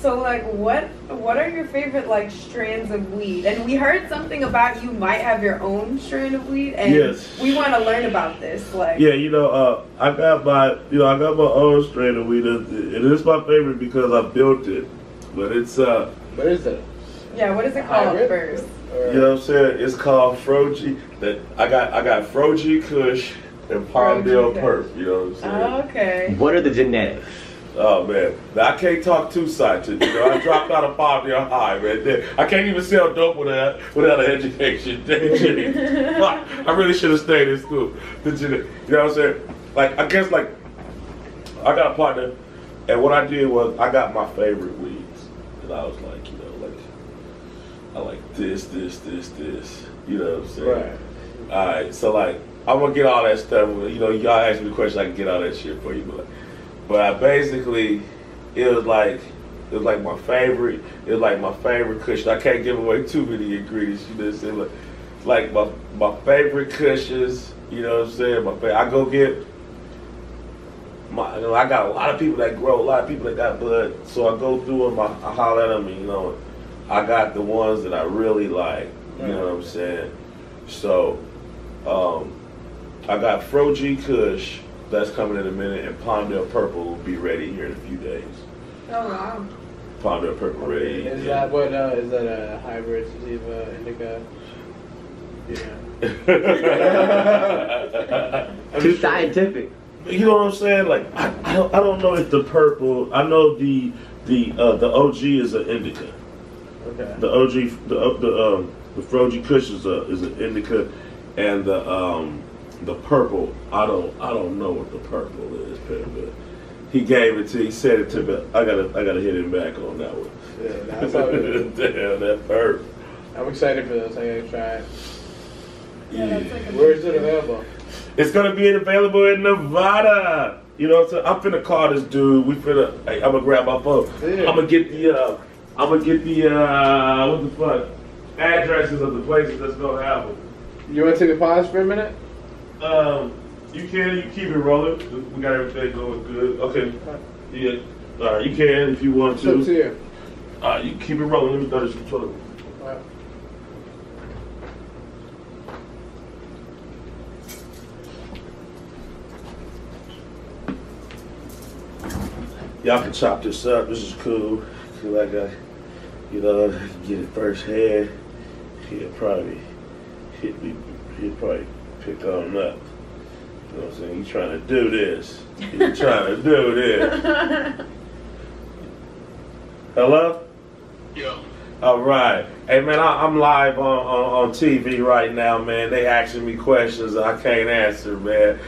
So like, what are your favorite like strands of weed? And we heard something about you might have your own strand of weed, and yes, we want to learn about this. Like, yeah, I got my own strand of weed, and it's my favorite because I built it. But it's what is it? Yeah, what is it called first? You know what I'm saying? It's called Froji. That I got Froji Kush and Palmdale Perp. You know what I'm saying? Oh, okay. What are the genetics? Oh man, now, I can't talk too scientific. You know, I dropped out of Palmdale High, man. I can't even sell dope without an education. I really should have stayed in school. You know what I'm saying? Like, I guess like I got a partner, and what I did was I got my favorite weeds, and I was like, you know, like I like this. You know what I'm saying? Right. All right, so like I'm gonna get all that stuff. You know, y'all ask me the question, I can get all that shit for you, but I basically, it was like my favorite. It was like my favorite cushion. I can't give away too many ingredients. You know what I'm saying? Like my favorite cushions. You know what I'm saying? I go get my. You know, I got a lot of people that grow. A lot of people that got bud. So I go through them. I holler at them. And, you know, I got the ones that I really like. You know what I'm saying? So, I got Froji Kush. That's coming in a minute, and Palmdale Purple will be ready here in a few days. Oh wow! Palmdale Purple ready. Is that what? Is that a hybrid sativa indica? Yeah. Too scientific. You know what I'm saying? Like I don't know if the purple. I know the OG is an indica. Okay. The OG the Froji Kush is an indica, and the purple, I don't know what the purple is, but he gave it to, he said it to me. I gotta hit him back on that one. Yeah, that's all good. Damn, that purple. I'm excited for this. I gotta try it. Yeah. Where is it available? It's gonna be available in Nevada. You know what I'm saying? I'm finna call this dude. I'm gonna grab my phone. Yeah. I'm gonna get the what the fuck addresses of the places that's gonna have them. You want to take a pause for a minute? You keep it rolling. We got everything going good. Okay. Yeah. All right, you can if you want to. It's up to you. All right, you keep it rolling. Let me throw this controller. Right. Y'all can chop this up. This is cool. Feel like I get it firsthand. He'll probably pick on up. You know what I'm saying? You trying to do this. You trying to do this. Hello? Yo. All right. Hey, man, I'm live on TV right now, man. They asking me questions I can't answer, man.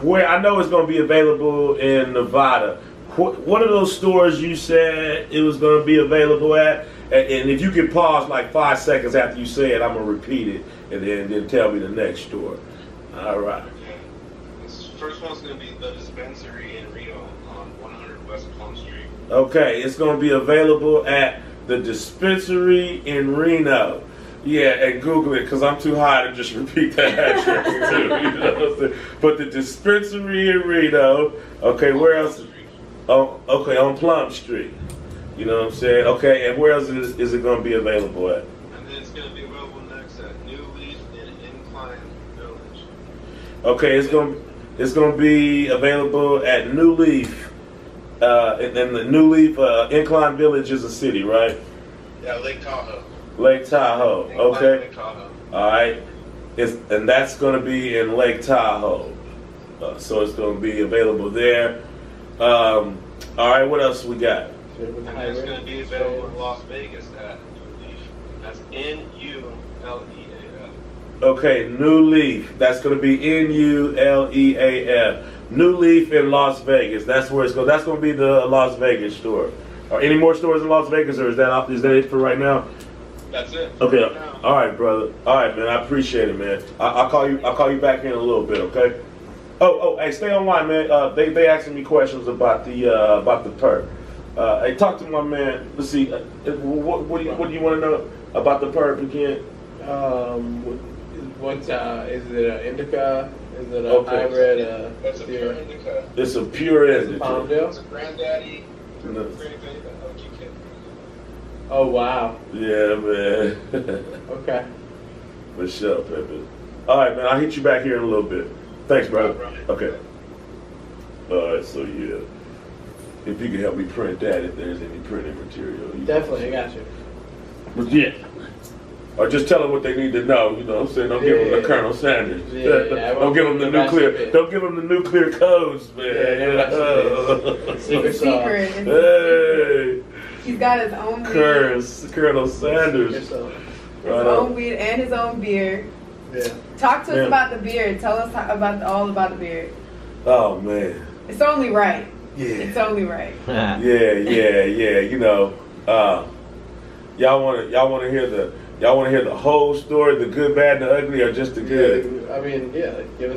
Where I know it's going to be available in Nevada. What are those stores you said it was going to be available at? And if you can pause like 5 seconds after you say it, I'm going to repeat it and then tell me the next store. All right. Okay. This first one's going to be the dispensary in Reno on 100 West Plum Street. Okay, it's going to be available at the dispensary in Reno. Yeah, and Google it because I'm too high to just repeat that address too. You know what I'm saying? But the dispensary in Reno. Okay, where else? Oh, okay, on Plum Street. You know what I'm saying? Okay, and where else is it going to be available at? And then it's going to be available next at New Leaf in Incline Village. Okay, it's going to be available at New Leaf. And the New Leaf Incline Village is a city, right? Yeah, Lake Tahoe. Lake Tahoe. Okay. Lake Tahoe. All right. And that's going to be in Lake Tahoe. So it's going to be available there. All right. What else we got? And then it's going to be available in Las Vegas at New Leaf. That's Nuleaf. Okay, New Leaf. That's going to be Nuleaf. New Leaf in Las Vegas. That's where it's going. That's going to be the Las Vegas store. Are any more stores in Las Vegas, or is that it for right now? That's it. Okay. All right, brother. All right, man. I appreciate it, man. I'll call you back in a little bit. Okay. Oh, hey, stay online, man. They asking me questions about the perp. Hey, talk to my man. Let's see. What do you want to know about the perp again? What is it? An indica? Is it a hybrid? It's a pure indica. It's a pure indica. Palmdale? It's a granddaddy No. Oh wow. Yeah, man. Okay. For sure, Pepe. All right, man. I'll hit you back here in a little bit. Thanks, brother. Okay. All right, so yeah. If you could help me print that, if there's any printing material. Definitely, I got you. But yeah. Or just tell them what they need to know. You know what I'm saying? Don't give them the Colonel Sanders. Don't give them the nuclear. Don't give them the nuclear codes, man. Secret. Hey. He's got his own weed. Colonel Sanders. His own weed and his own beer. Yeah. Talk to us about the beer. Tell us all about the beer. Oh man. It's only right. Yeah. It's only right. yeah. You know, y'all wanna hear the whole story, the good, bad, and the ugly, or just the good? Yeah, I mean, yeah. Like, give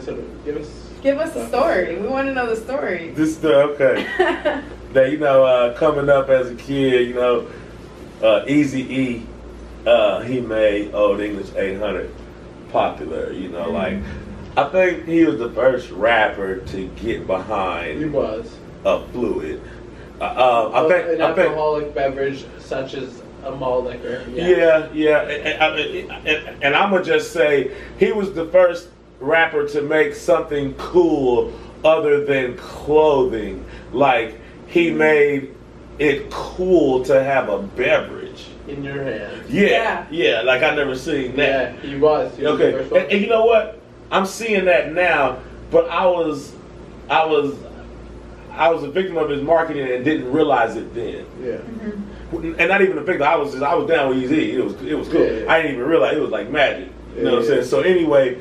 us the story. We want to know the story. This okay. That coming up as a kid, Eazy-E, he made Old English 800 popular. Like I think he was the first rapper to get behind. He was a fluid. An alcoholic beverage such as a malt liquor. Yeah. And I'm gonna just say he was the first rapper to make something cool other than clothing. Like he made it cool to have a beverage in your hand. Yeah. Like I never seen that. Yeah, he was. Okay, the first one. And you know what? I'm seeing that now, but I was a victim of his marketing and didn't realize it then. Yeah. Mm-hmm. And not even a victim. I was down with Eazy. It was cool. Yeah. I didn't even realize it was like magic. You know what I'm saying? So anyway,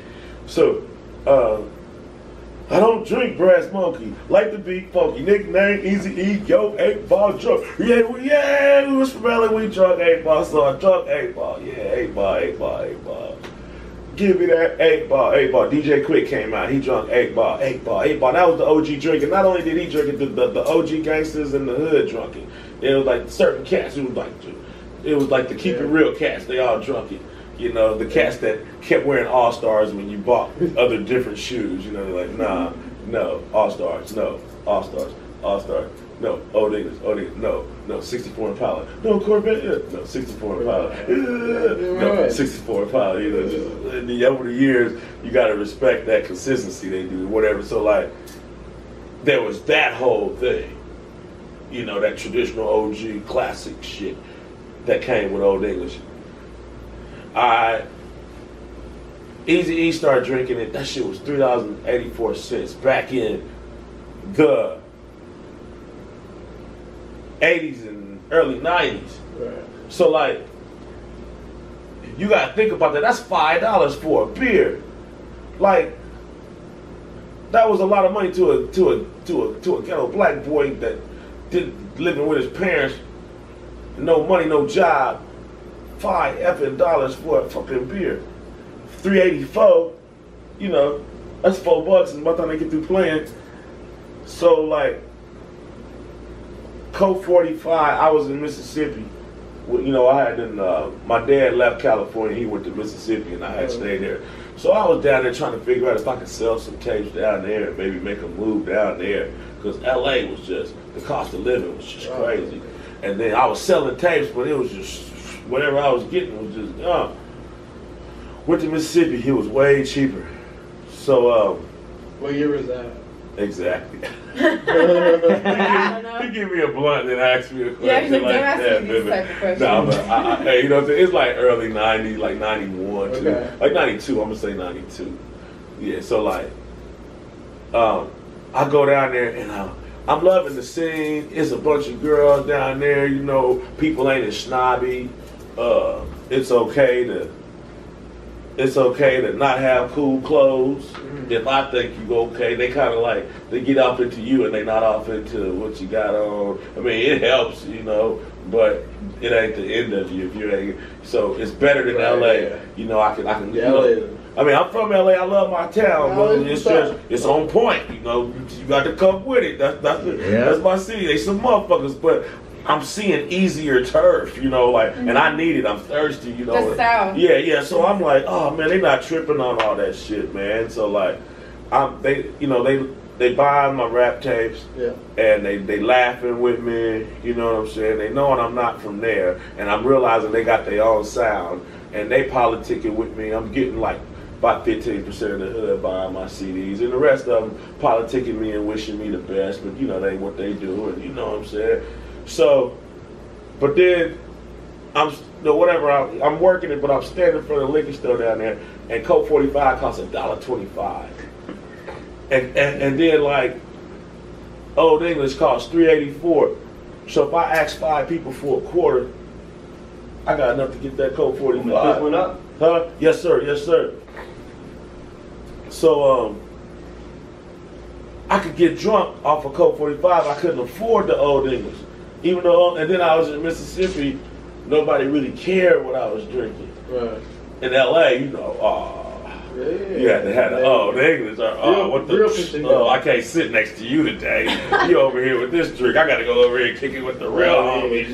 I don't drink brass monkey. Like the beat funky. Nickname Eazy-E. Yo, 8-ball drunk. Yeah, we was from LA. We drunk 8-ball. So I drunk 8-ball. Yeah, 8-ball. Give me that 8-ball. DJ Quick came out. He drunk 8-ball. That was the OG drink. And not only did he drink it, the OG gangsters in the hood drunk it. It was like certain cats. It was like the keep it real cats. They all drunk it. The cats that kept wearing All-Stars when you bought other different shoes. They're like, nah, no, All-Stars, no, All-Stars, no, Old English, no, 64 Impala, no, Corvette, no, 64 Impala, no, 64 Impala. Over the years, you got to respect that consistency they do, whatever. So, like, there was that whole thing, that traditional OG classic shit that came with Old English. Eazy-E started drinking it. That shit was $3.84 back in the 80s and early 90s. Right. So like, you gotta think about that. That's $5 for a beer. Like, that was a lot of money to a ghetto black boy that didn't living with his parents, no money, no job. $5 for a fucking beer. $3.84, that's $4, and by the time they get through playing. So like, Coke 45, I was in Mississippi. I had my dad left California, he went to Mississippi, and I had stayed there. So I was down there trying to figure out if I could sell some tapes down there and maybe make a move down there. Because LA was just, the cost of living was just crazy. And then I was selling tapes, but it was just, whatever I was getting was just, Went to Mississippi, it was way cheaper. So, what year was that? Exactly. He give me a blunt and ask me a question. Yeah, he's like, don't ask me this type of question. No, but it's like early 90s, like 91, too. Like 92, I'm gonna say 92. Yeah, so like, I go down there and I'm loving the scene. It's a bunch of girls down there, people ain't as snobby. It's okay to not have cool clothes. If I think you okay, they kind of like, they get off into you and they not off into what you got on. I mean, it helps, but it ain't the end of you if you ain't. So it's better than LA. I can. LA. I mean, I'm from LA. I love my town, but it's on point. You got to come with it. That's my city. They some motherfuckers, but I'm seeing easier turf, and I need it. I'm thirsty, The South. Yeah. So I'm like, oh man, they not tripping on all that shit, man. So like, they buy my rap tapes, yeah, and they laughing with me. You know what I'm saying? They knowing I'm not from there, and I'm realizing they got their own sound, and they politicking with me. I'm getting like about 15% of the hood buying my CDs, and the rest of them politicking me and wishing me the best. But you know, they what they do, and you know what I'm saying. So, but then I'm working it, but I'm standing in front of the liquor store down there, and Coke 45 costs $1.25. And then like Old English costs $3.84. So if I ask 5 people for a quarter, I got enough to get that Coke 45. Went up? Huh? Yes, sir. Yes, sir. So I could get drunk off of Coke 45. I couldn't afford the Old English, even though. And then I was in Mississippi. Nobody really cared what I was drinking. right. In LA, you know, you had to have the English. I can't sit next to you today. You over here with this drink. I got to go over here and kick it with the real homies.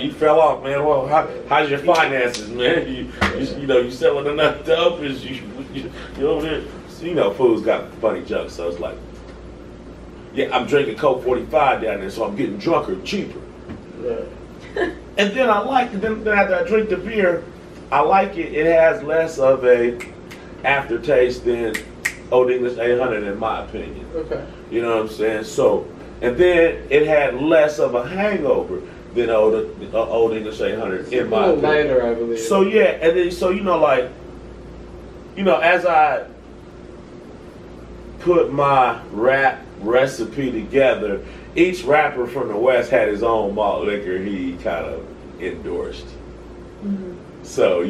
You fell off, man. Well, how's your finances, man? You selling enough dope? You over there? So, you know, food's got funny jokes. So it's like, yeah, I'm drinking Coke 45 down there, so I'm getting drunker, cheaper. Right. And then I like it. Then after I drink the beer, I like it. It has less of a aftertaste than Old English 800, in my opinion. Okay. You know what I'm saying? So, and then it had less of a hangover than Old English 800, in my opinion. Lighter, I believe. So yeah, and then so as I put my rap recipe together, each rapper from the West had his own malt liquor he kind of endorsed. Mm-hmm. So,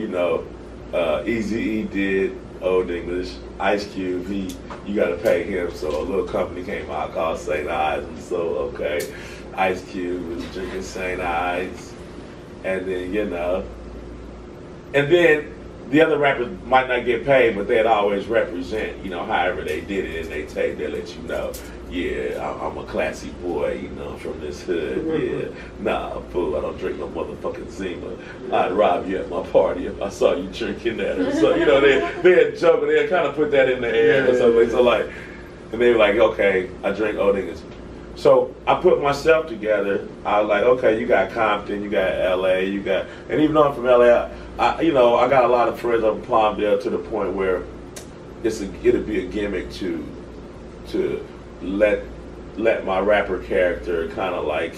Eazy-E did Old English. Ice Cube, you got to pay him. So a little company came out called St. Ives. And so, okay, Ice Cube was drinking St. Ives. And then, and then the other rappers might not get paid, but they'd always represent, however they did it in their tape. They let you know, yeah, I'm a classy boy, from this hood. Yeah, nah, fool, I don't drink no motherfucking Zima. I'd rob you at my party if I saw you drinking that. Or so, they'd joke, and they'd kind of put that in the air or something. So like, and they were like, okay, I drink Old English. So I put myself together. I was like, okay, you got Compton, you got LA, and even though I'm from LA, I got a lot of friends up in Palmdale, to the point where it'd be a gimmick to let my rapper character kind of like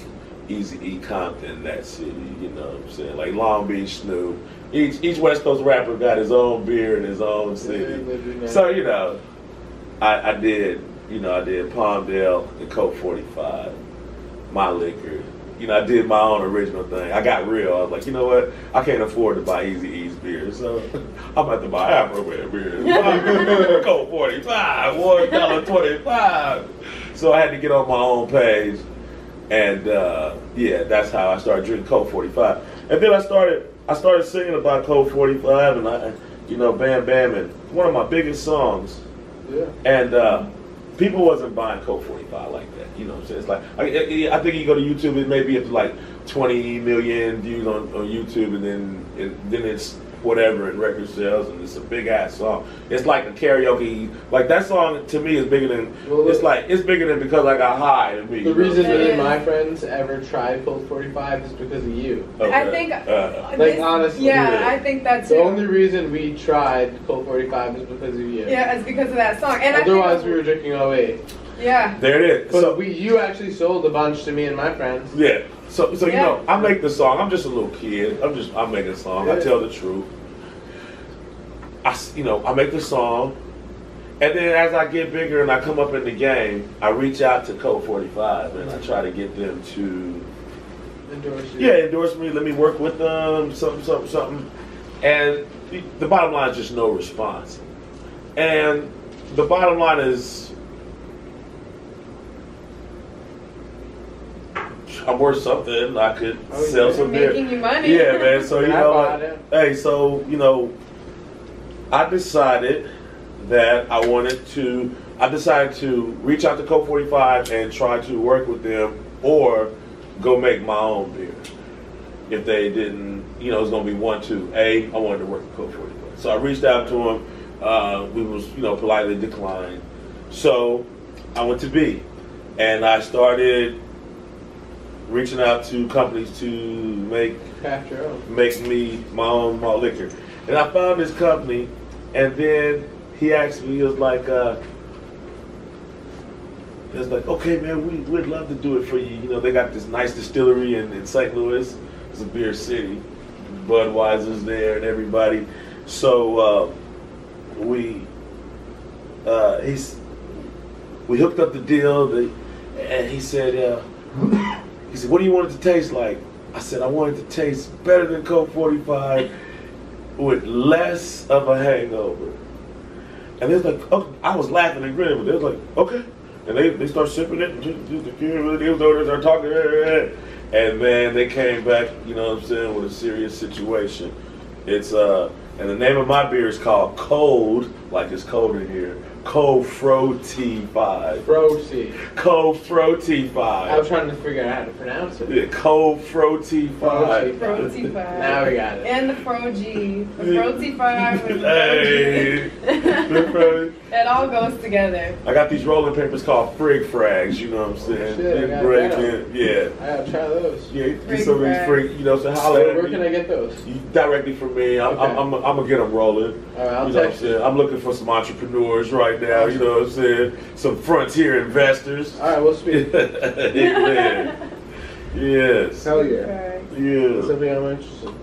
Eazy-E Compton, that city, you know what I'm saying? Like Long Beach, Snoop. Each West Coast rapper got his own beer in his own city. Yeah, so, I did Palmdale and Coke 45, my liquor. I did my own original thing. I got real. I was like, you know what? I can't afford to buy Eazy-E's beer, so I'm about to buy Afroman beer. Coke 45, $1.25. So I had to get on my own page, and that's how I started drinking Coke 45. And then I started singing about Coke 45, and Bam Bam, and one of my biggest songs. Yeah. And people wasn't buying Coke 45 like that. You know what I'm saying? It's like, I think you go to YouTube, it may be up to like 20 million views on YouTube, and then it's whatever in record sales, and it's a big ass song. It's like a karaoke. Like that song to me is bigger than. Well, it's bigger than Because I Got High to me. The reason that my friends ever tried Coke 45 is because of you. Okay. I think, honestly, yeah, I think that's the only reason we tried Coke 45 is because of you. Yeah, it's because of that song. And otherwise, we were drinking 08. Yeah. There it is. But you actually sold a bunch to me and my friends. Yeah. So I make the song. I'm just a little kid. I'm making a song. I tell the truth. I make the song, and then as I get bigger and I come up in the game, I reach out to Coke 45 and I try to get them to endorse you. Yeah, endorse me. Let me work with them. Something. And the bottom line is just no response. And the bottom line is, I'm worth something. I could sell some beer. Making you money. Yeah, man. So I decided that I decided to reach out to Coke 45 and try to work with them, or go make my own beer. If they didn't, it's going to be 1, 2. I wanted to work with Coke 45. So I reached out to them. we was, politely declined. So I went to B, and I started reaching out to companies to make me my own malt liquor. And I found this company, and then he asked me, he was like, okay, man, we'd love to do it for you. They got this nice distillery in St. Louis. It's a beer city. Budweiser's there and everybody. So we hooked up the deal, and he said, what do you want it to taste like? I said, I want it to taste better than Coke 45 with less of a hangover. And they was like, oh, I was laughing and grinning, but they was like, okay. And they start sipping it, and they start talking, and man, they came back, with a serious situation. It's and the name of my beer is called Cold, like it's cold in here. Cold Fro-T5. Cold Fro-T5. I was trying to figure out how to pronounce it. Yeah, Cold Fro-T5. Fro-T5. Now we got it. And the Fro-G. The Fro-T5 with the Hey. Fro-G. It all goes together. I got these rolling papers called Frig Frags, you know what I'm saying? Shit, yeah. I gotta try those. Yeah, get some of these Frig, so holla at me. Where can I get those? Directly from me. I'm gonna get them rolling. All right, I'll text you. I'm looking for some entrepreneurs right now, you know what I'm saying? Some frontier investors. All right, we'll speak. Amen. Yes. Hell yeah. Yeah. Something I'm interested in.